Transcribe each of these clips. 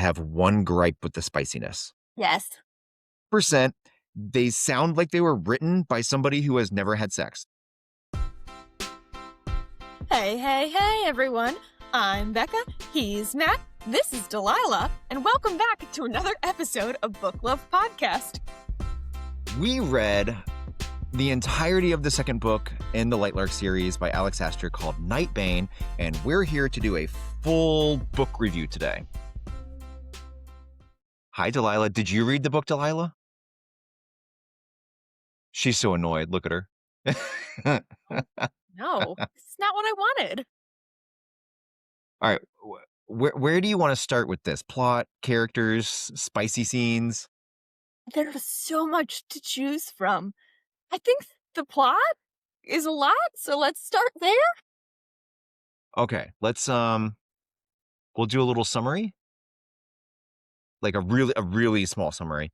have one gripe with the spiciness. Yes. Percent, they sound like they were written by somebody who has never had sex. Hey, everyone. I'm Becca. He's Matt. This is Delilah. And welcome back to another episode of Book Love Podcast. We read the entirety of the second book in the Lightlark series by Alex Aster called Nightbane, and we're here to do a full book review today. Hi, Delilah. Did you read the book, Delilah? She's so annoyed. Look at her. No, it's not what I wanted. All right. Where do you want to start with this? Plot, characters, spicy scenes? There's so much to choose from. I think the plot is a lot, so let's start there. Okay, let's we'll do a little summary. Like a really small summary.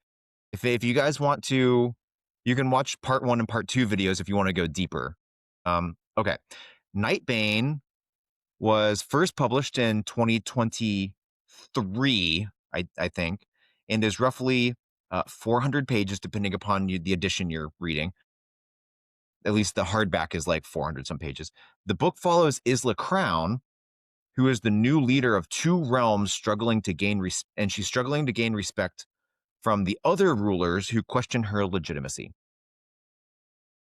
If you guys want to, you can watch part 1 and part 2 videos if you want to go deeper. Okay. Nightbane was first published in 2023, I think, and there's roughly 400 pages depending upon the edition you're reading. At least the hardback is like 400 some pages. The book follows Isla Crown, who is the new leader of 2 realms struggling to gain and she's struggling to gain respect from the other rulers who question her legitimacy.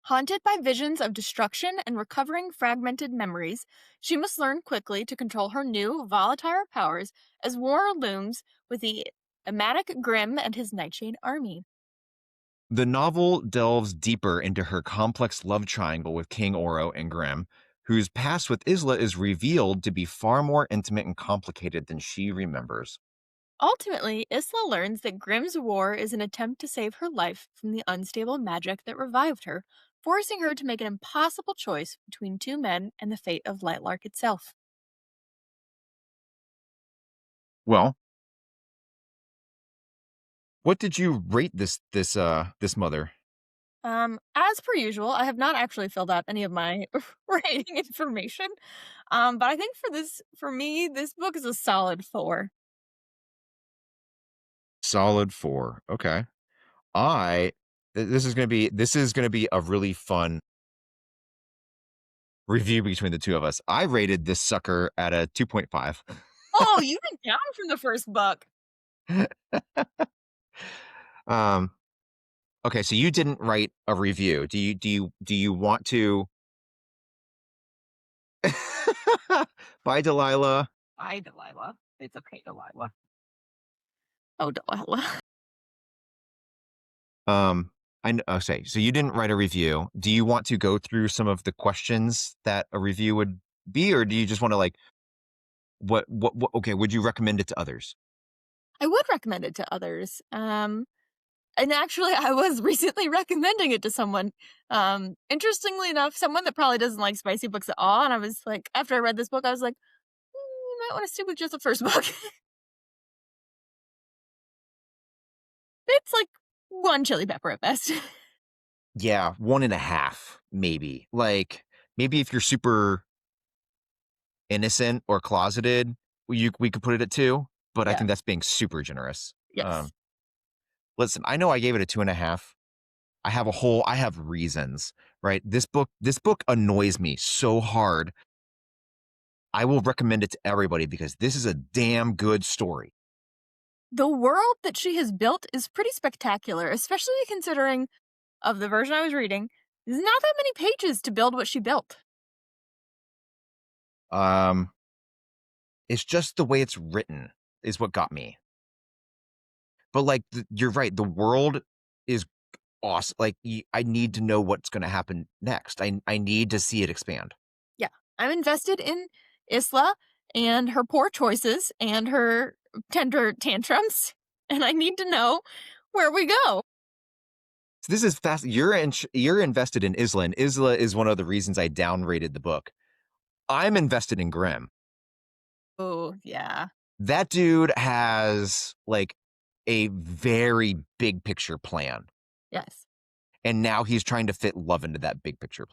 Haunted by visions of destruction and recovering fragmented memories, she must learn quickly to control her new, volatile powers as war looms with the Amatic Grimm and his Nightshade army. The novel delves deeper into her complex love triangle with King Oro and Grimm, whose past with Isla is revealed to be far more intimate and complicated than she remembers. Ultimately, Isla learns that Grimm's war is an attempt to save her life from the unstable magic that revived her, forcing her to make an impossible choice between 2 men and the fate of Lightlark itself. Well, what did you rate this mother? As per usual, I have not actually filled out any of my rating information. But I think for me, this book is a solid 4. Solid 4. Okay. This is going to be a really fun review between the two of us. I rated this sucker at a 2.5. Oh, you went down from the first book. Okay, so you didn't write a review. Do you want to? Bye, Delilah. Bye, Delilah. It's okay, Delilah. Oh, Delilah. I know. Okay, so you didn't write a review. Do you want to go through some of the questions that a review would be, or do you just want to like, what? Okay, would you recommend it to others? I would recommend it to others. And actually, I was recently recommending it to someone. Interestingly enough, someone that probably doesn't like spicy books at all. And I was like, after I read this book, I was like, you might want to stick with just the first book. It's like 1 chili pepper at best. Yeah, 1.5, maybe. Like, maybe if you're super innocent or closeted, we could put it at 2, but I Yeah. think that's being super generous. Yes. Listen, I know I gave it a 2.5. I have reasons, right? This book annoys me so hard. I will recommend it to everybody because this is a damn good story. The world that she has built is pretty spectacular, especially considering of the version I was reading, there's not that many pages to build what she built. It's just the way it's written is what got me. But like, you're right. The world is awesome. Like, I need to know what's going to happen next. I need to see it expand. Yeah, I'm invested in Isla and her poor choices and her tender tantrums, and I need to know where we go. So this is fast. You're invested in Isla, and Isla is one of the reasons I downrated the book. I'm invested in Grimm. Oh, yeah. That dude has like a very big picture plan. Yes. And now he's trying to fit love into that big picture.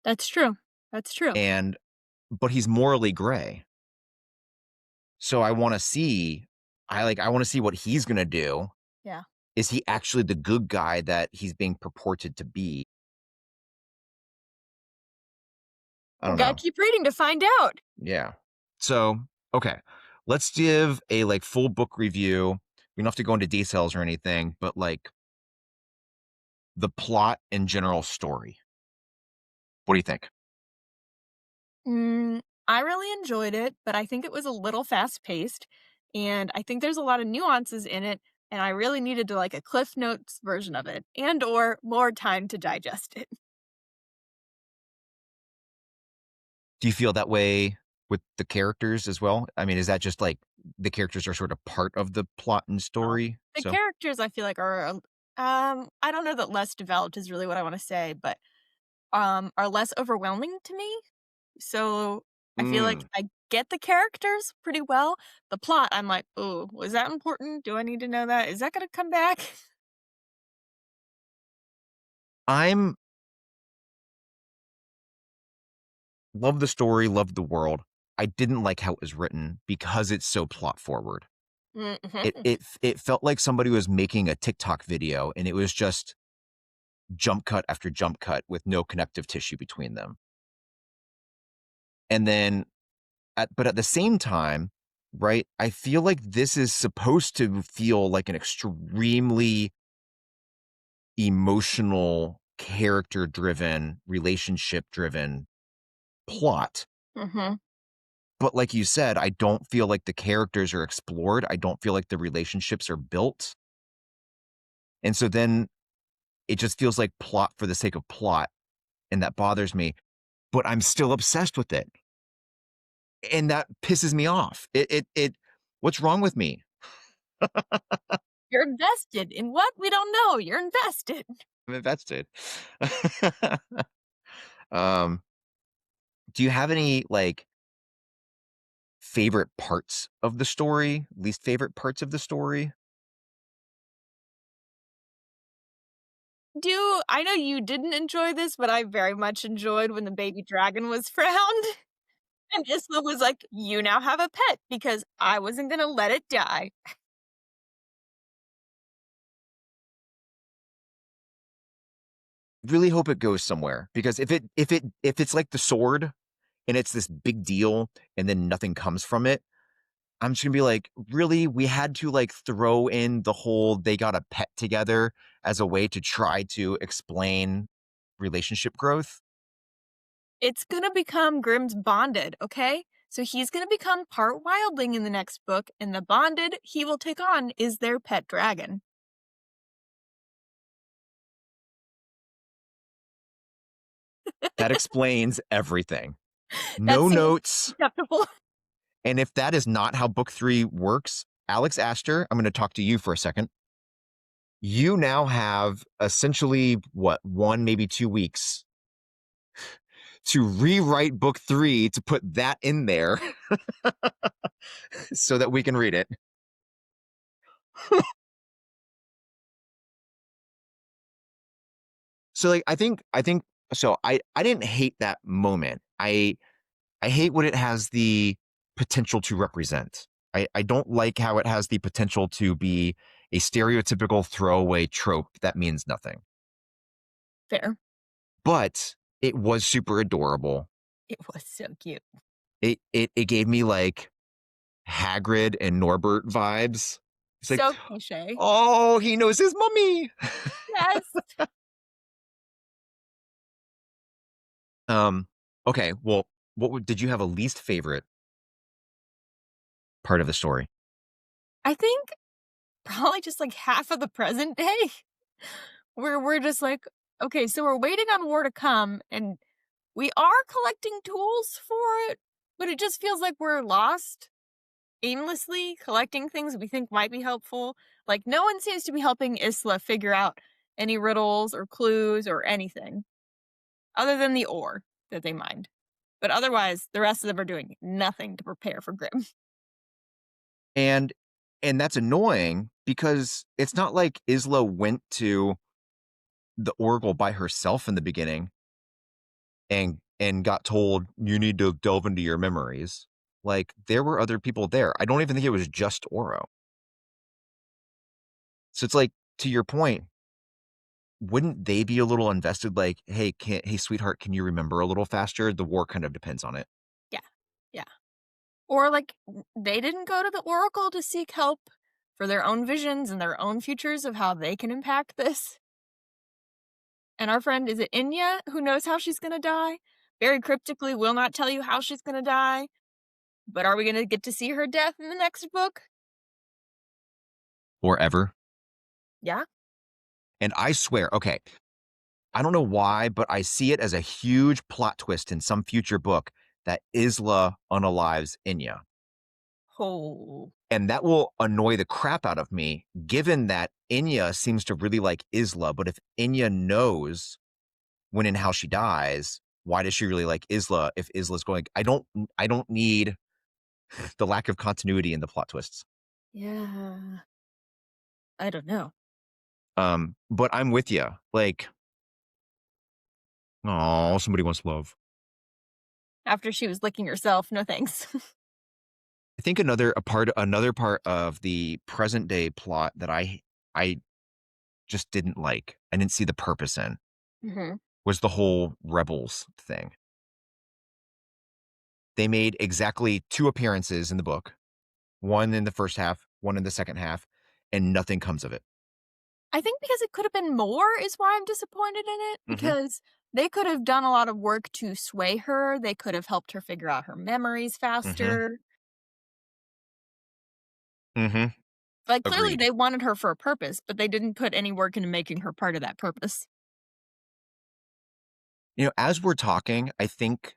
That's true. That's true. But he's morally gray. So I want to see, I want to see what he's gonna do. Yeah. Is he actually the good guy that he's being purported to be? I We don't gotta know. keep reading to find out. Yeah. So, okay. Let's give a like full book review. We don't have to go into details or anything, but like the plot and general story. What do you think? Mm, I really enjoyed it, but I think it was a little fast paced, and I think there's a lot of nuances in it, and I really needed to like a Cliff Notes version of it, and or more time to digest it. Do you feel that way with the characters as well? I mean, is that just like the characters are sort of part of the plot and Oh, story? the So, characters I feel like are I don't know that less developed is really what I want to say, but are less overwhelming to me. So I feel like mm, I get the characters pretty well. The plot, I'm like, oh, was that important? Do I need to know that? Is that going to come back? I'm love the story, love the world. I didn't like how it was written because it's so plot forward. Hmm. It felt like somebody was making a TikTok video and it was just jump cut after jump cut with no connective tissue between them. And then but at the same time, right, I feel like this is supposed to feel like an extremely emotional, character driven, relationship driven plot. Hmm. But like you said, I don't feel like the characters are explored. I don't feel like the relationships are built. And so then it just feels like plot for the sake of plot. And that bothers me. But I'm still obsessed with it. And that pisses me off. What's wrong with me? You're invested in what? We don't know. You're invested. I'm invested. um, do you have any like favorite parts of the story? Least favorite parts of the story? Do I know you didn't enjoy this, but I very much enjoyed when the baby dragon was found. And Isla was like, you now have a pet because I wasn't going to let it die. Really hope it goes somewhere because if it's like the sword and it's this big deal and then nothing comes from it, I'm just gonna be like, really? We had to like throw in the whole they got a pet together as a way to try to explain relationship growth. It's gonna become Grimm's bonded, okay? So he's gonna become part wildling in the next book, and the bonded he will take on is their pet dragon. That explains everything. That No seems notes. acceptable. And if that is not how book three works, Alex Aster, I'm going to talk to you for a second. You now have essentially what, 1, maybe 2 weeks to rewrite book three to put that in there so that we can read it. So like I think so I didn't hate that moment. I hate what it has the potential to represent. I don't like how it has the potential to be a stereotypical throwaway trope that means nothing. Fair. But it was super adorable. It was so cute. It gave me like Hagrid and Norbert vibes. It's like, So cliche. oh, he knows his mummy. Yes. um, okay, well, did you have a least favorite part of the story? I think probably just like half of the present day where we're just like, okay, so we're waiting on war to come and we are collecting tools for it, but it just feels like we're lost aimlessly collecting things we think might be helpful. Like, no one seems to be helping Isla figure out any riddles or clues or anything other than the ore that they mined. But otherwise, the rest of them are doing nothing to prepare for Grim. And that's annoying because it's not like Isla went to the Oracle by herself in the beginning and got told you need to delve into your memories. Like, there were other people there. I don't even think it was just Oro. So it's like, to your point, wouldn't they be a little invested? Like, hey, sweetheart, can you remember a little faster? The war kind of depends on it. Yeah. Yeah. Or like they didn't go to the Oracle to seek help for their own visions and their own futures of how they can impact this. And our friend, is it Inya, who knows how she's gonna die? Very cryptically will not tell you how she's gonna die. But are we gonna get to see her death in the next book? Or ever. Yeah. And I swear, okay, I don't know why, but I see it as a huge plot twist in some future book that Isla unalives Inya. Oh. And that will annoy the crap out of me, given that Inya seems to really like Isla. But if Inya knows when and how she dies, why does she really like Isla if Isla's going? I don't need the lack of continuity in the plot twists. Yeah. I don't know. But I'm with you. Like, oh, somebody wants love. After she was licking herself, no thanks. I think another part of the present day plot that I just didn't like. I didn't see the purpose in Mhm. was the whole rebels thing. They made exactly 2 appearances in the book, 1 in the first half, 1 in the second half, and nothing comes of it. I think because it could have been more is why I'm disappointed in it, Mhm, because they could have done a lot of work to sway her, they could have helped her figure out her memories mhm, faster. mhm. Like, clearly Agreed. they wanted her for a purpose, but they didn't put any work into making her part of that purpose. As we're talking, I think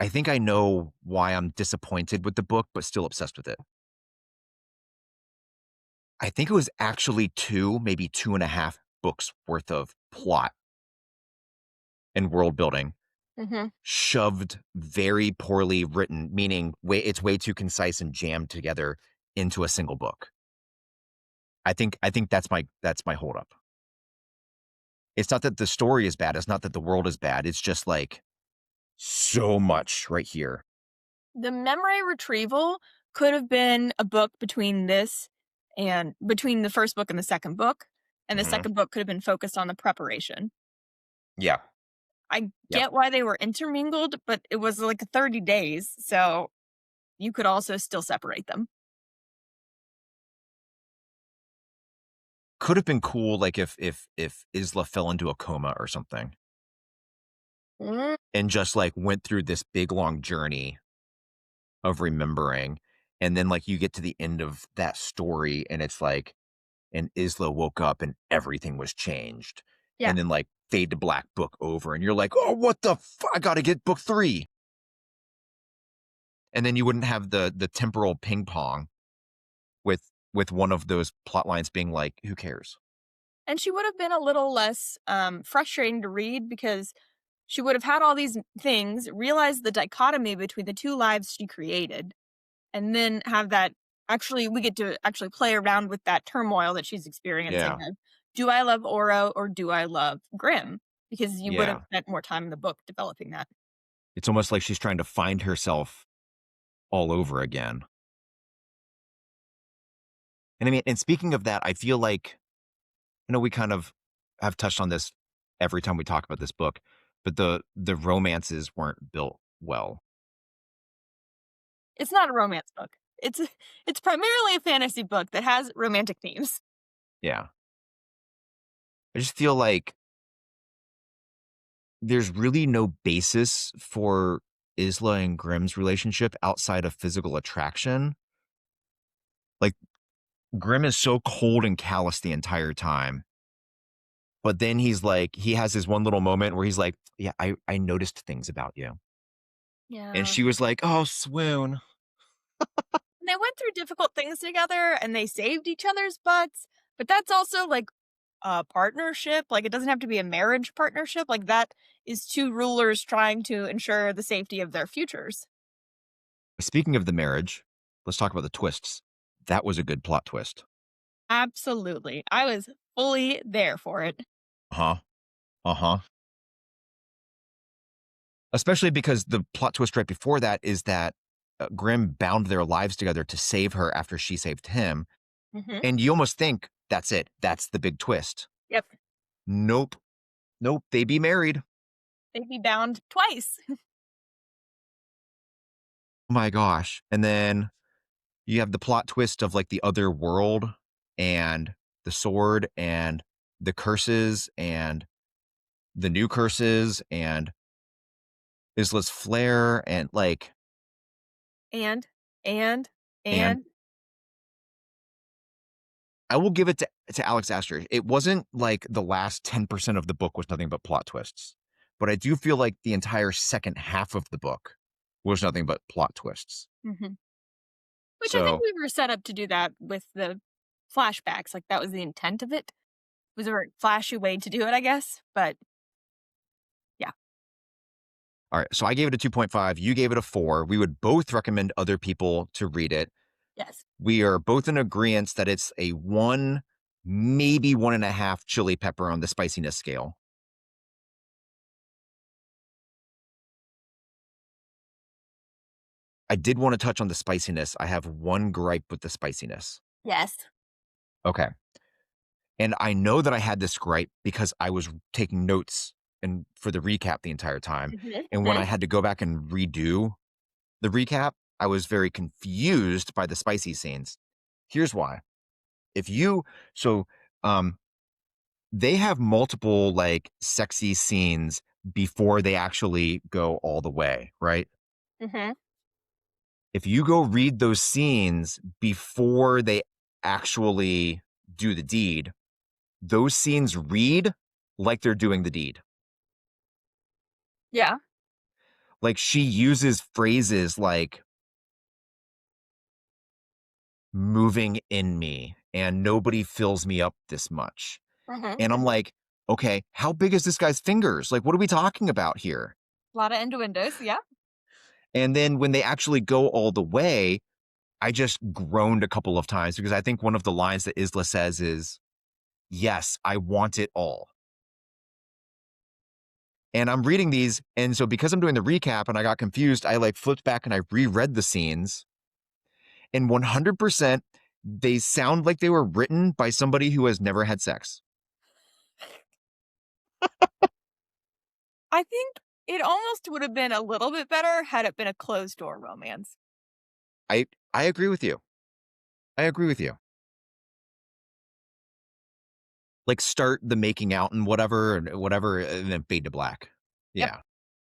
I know why I'm disappointed with the book, but still obsessed with it. I think it was actually 2, maybe 2.5 books worth of plot and world building Mhm. shoved very poorly written, meaning it's way too concise and jammed together into a single book. I think that's my holdup. It's not that the story is bad. It's not that the world is bad. It's just like so much right here. The memory retrieval could have been a book between this and between the first book and the second book, and the Hmm. second book could have been focused on the preparation. Yeah. I Yeah. get why they were intermingled, but it was like 30 days, so you could also still separate them. Could have been cool, like if Isla fell into a coma or something Mm, and just like went through this big long journey of remembering. And then like you get to the end of that story and it's like, and Isla woke up and everything was changed. yeah, And then like fade to black, book over, and you're like, oh, what the I gotta get book 3. And then you wouldn't have the temporal ping pong with one of those plot lines being like, who cares? and she would have been a little less, frustrating to read because she would have had all these things, realized the dichotomy between the 2 lives she created, and then have that actually we get to actually play around with that turmoil that she's experiencing Yeah. of, "Do I love Oro or do I love Grimm?" Because you would have Yeah. spent more time in the book developing that. It's almost like she's trying to find herself all over again. And I mean, and speaking of that, I feel like, we kind of have touched on this every time we talk about this book, but the romances weren't built well. It's not a romance book. It's primarily a fantasy book that has romantic themes. Yeah. I just feel like there's really no basis for Isla and Grimm's relationship outside of physical attraction. Like, Grimm is so cold and callous the entire time. But then he has his one little moment where he's like, yeah, I noticed things about you. And Yeah. she was like, oh, swoon. And they went through difficult things together and they saved each other's butts, but that's also like a partnership. Like, it doesn't have to be a marriage partnership. Like, that is 2 rulers trying to ensure the safety of their futures. Speaking of the marriage, let's talk about the twists. That was a good plot twist. Absolutely. I was fully there for it. Uh-huh. Uh-huh. Especially because the plot twist right before that is that Grimm bound their lives together to save her after she saved him. Hmm. And you almost think that's it. That's the big twist. Yep. Nope. Nope. They be married. They'd be bound twice. Oh my gosh. And then you have the plot twist of like the other world and the sword and the curses and the new curses and Isla's flare and like And, and, and and. I will give it to Alex Aster. It wasn't like the last 10% of the book was nothing but plot twists. But I do feel like the entire second half of the book was nothing but plot twists. Hmm. Which I think So, we were set up to do that with the flashbacks. Like that was the intent of it. It was a very flashy way to do it, I guess. But yeah, all right. So I gave it a 2.5. You gave it a 4. We would both recommend other people to read it. yes. We are both in agreement that it's a 1, maybe 1.5 chili pepper on the spiciness scale. I did want to touch on the spiciness. I have one gripe with the spiciness. Yes. Okay. And I know that I had this gripe because I was taking notes and for the recap the entire time. And when Hmm. I had to go back and redo the recap, I was very confused by the spicy scenes. Here's why. If you so um they have multiple like sexy scenes before they actually go all the way, right? Hmm. If you go read those scenes before they actually do the deed, those scenes read like they're doing the deed. Yeah. Like she uses phrases like moving in me and nobody fills me up this much. Hmm. And I'm like, okay, how big is this guy's fingers? Like, what are we talking about here? A lot of innuendos. Yeah. And then when they actually go all the way, I just groaned a couple of times because I think one of the lines that Isla says is, yes, I want it all. And I'm reading these. And so because I'm doing the recap and I got confused, I like flipped back and I reread the scenes. And 100%, they sound like they were written by somebody who has never had sex. I think it almost would have been a little bit better had it been a closed door romance. I agree with you. I agree with you. Like start the making out and whatever, and then fade to black. Yep. Yeah.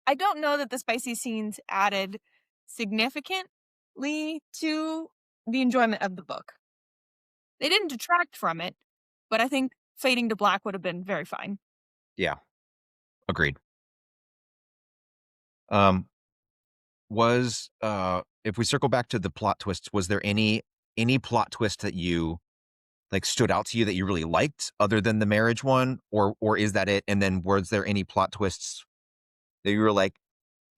I don't know that the spicy scenes added significantly to the enjoyment of the book. They didn't detract from it, but I think fading to black would have been very fine. Yeah. Agreed. Um, was if we circle back to the plot twists, was there any plot twist that you like stood out to you that you really liked other than the marriage one, or is that it? And then was there any plot twists that you were like,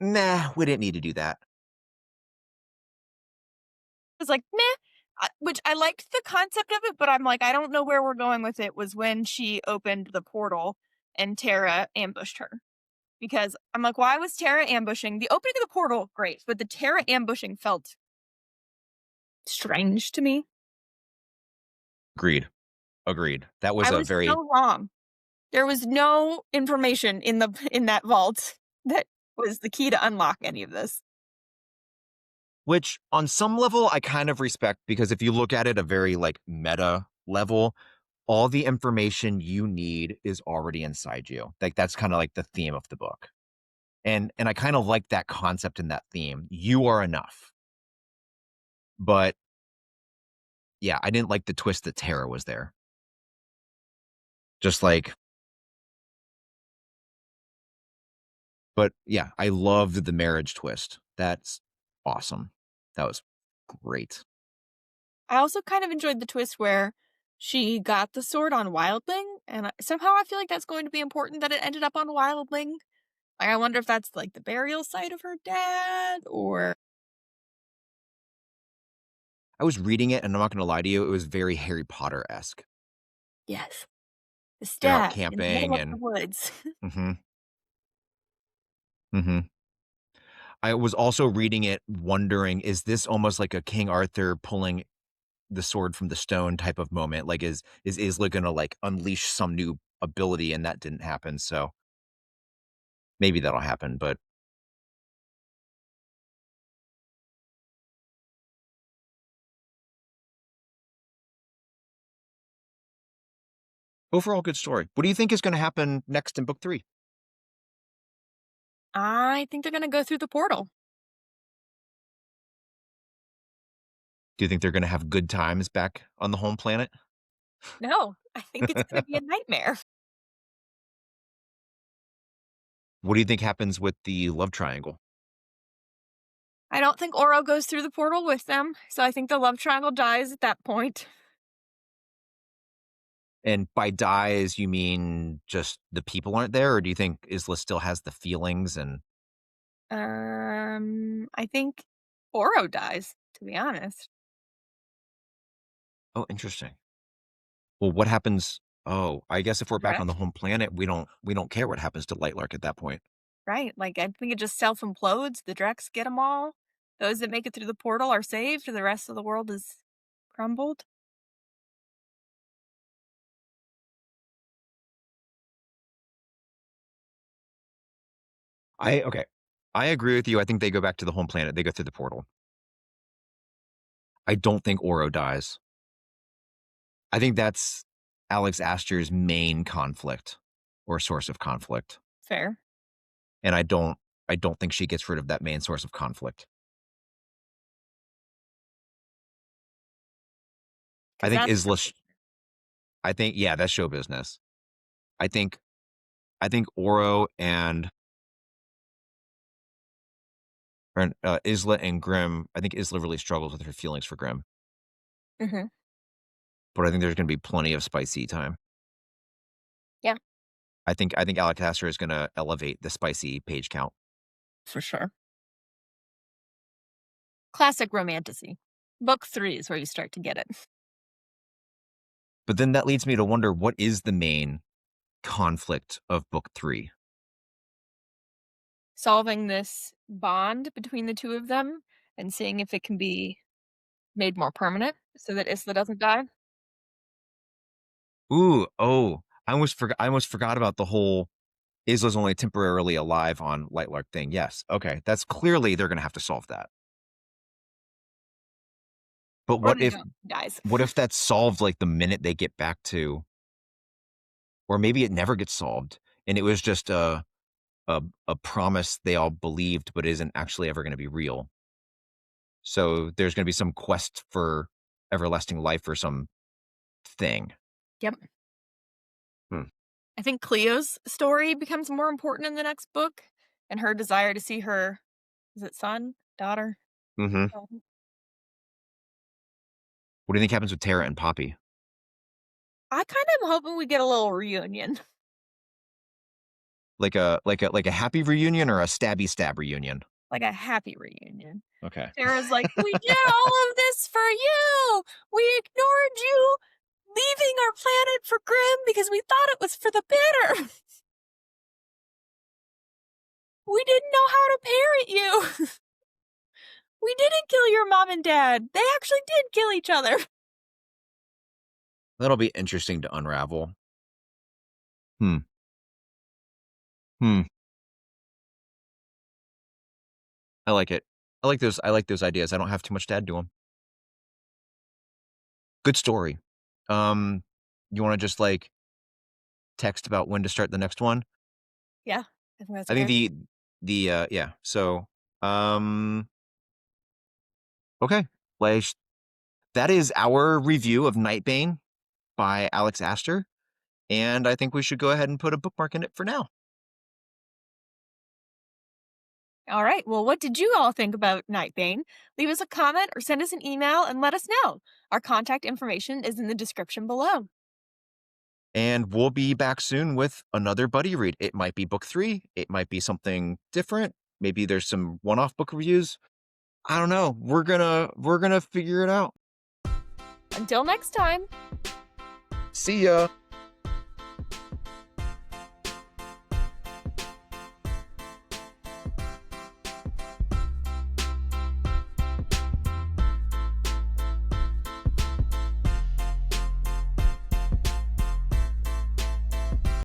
nah, we didn't need to do that? It's like, meh. Which I liked the concept of it, but I'm like, I don't know where we're going with it. Was when she opened the portal and Tara ambushed her. Because I'm like, why was Tara ambushing? The opening of the portal, great, but the Tara ambushing felt strange to me. Agreed. Agreed. That was I a was very so wrong. There was no information in the in that vault that was the key to unlock any of this. which on some level I kind of respect because if you look at it a very like meta level, all the information you need is already inside you. Like that's kind of like the theme of the book. And I kind of like that concept and that theme. You are enough. But yeah, I didn't like the twist that Tara was there. Just like, but yeah, I loved the marriage twist. That's awesome. That was great. I also kind of enjoyed the twist where she got the sword on Wildling, and somehow I feel like that's going to be important that it ended up on Wildling. Like, I wonder if that's like the burial site of her dad, or I was reading it, and I'm not going to lie to you, it was very Harry Potter esque. yes, the They're out staff in the middle camping of the and woods. mm-hmm, mm-hmm. I was also reading it wondering, is this almost like a King Arthur pulling the sword from the stone type of moment? Like, is Isla gonna, like, unleash some new ability, and that didn't happen, so maybe that'll happen, but overall good story. What do you think is gonna happen next in book 3? I think they're gonna go through the portal. Do you think they're gonna have good times back on the home planet? No, I think it's gonna be a nightmare. What do you think happens with the love triangle? I don't think Oro goes through the portal with them, so I think the love triangle dies at that point. And by dies, you mean just the people aren't there, or do you think Isla still has the feelings and I think Oro dies, to be honest. oh, interesting. Well, what happens oh, I guess if we're back on the Correct? home planet, we don't care what happens to Lightlark at that point. Right, like, I think it just self-implodes, the Drex get them all. Those that make it through the portal are saved, the rest of the world is crumbled. Okay. I agree with you. I think they go back to the home planet. They go through the portal. I don't think Oro dies. I think that's Alex Aster's main conflict or source of conflict. Fair, And I don't think she gets rid of that main source of conflict. I because think that's Isla I think yeah, that's show business. I think I think Oro and Isla and Grimm, I think Isla really struggles with her feelings for Grimm, Mhm, but I think there's gonna be plenty of spicy time. yeah, I think Alex Aster is gonna elevate the spicy page count. for sure. Classic romantasy. Book 3 is where you start to get it. But then that leads me to wonder what is the main conflict of book 3? Solving this bond between the 2 of them and seeing if it can be made more permanent so that Isla doesn't die. Ooh, oh, I almost forgot about the whole Isla's only temporarily alive on Lightlark thing. Yes, okay, that's clearly they're gonna have to solve that. But Or what they if don't, he dies. what if that's solved, like, the minute they get back to or maybe it never gets solved, and it was just a promise they all believed, but isn't actually ever gonna be real. So, there's gonna be some quest for everlasting life or some thing. Yep. Hmm, I think Cleo's story becomes more important in the next book, and her desire to see her is it son? Daughter? mhm. Oh. What do you think happens with Tara and Poppy? I kind of am hoping we get a little reunion. Like a happy reunion or a stabby stab reunion? Like a happy reunion. Okay. Tara's like, "We did all of this for you! We ignored you leaving our planet for Grimm because we thought it was for the better! We didn't know how to parent you! We didn't kill your mom and dad! They actually did kill each other!" That'll be interesting to unravel. Hmm, hmm. I like it. I like those ideas. I don't have too much to add to them. Good story. Um, you wanna just, like, text about when to start the next one? Yeah, I think that's I think fair. yeah, so, um, okay. Like, that is our review of Nightbane by Alex Aster, and I think we should go ahead and put a bookmark in it for now. All right. Well, what did you all think about Nightbane? Leave us a comment or send us an email and let us know. Our contact information is in the description below. And we'll be back soon with another buddy read. It might be book 3, it might be something different. Maybe there's some one-off book reviews. I don't know. We're gonna figure it out. Until next time. See ya.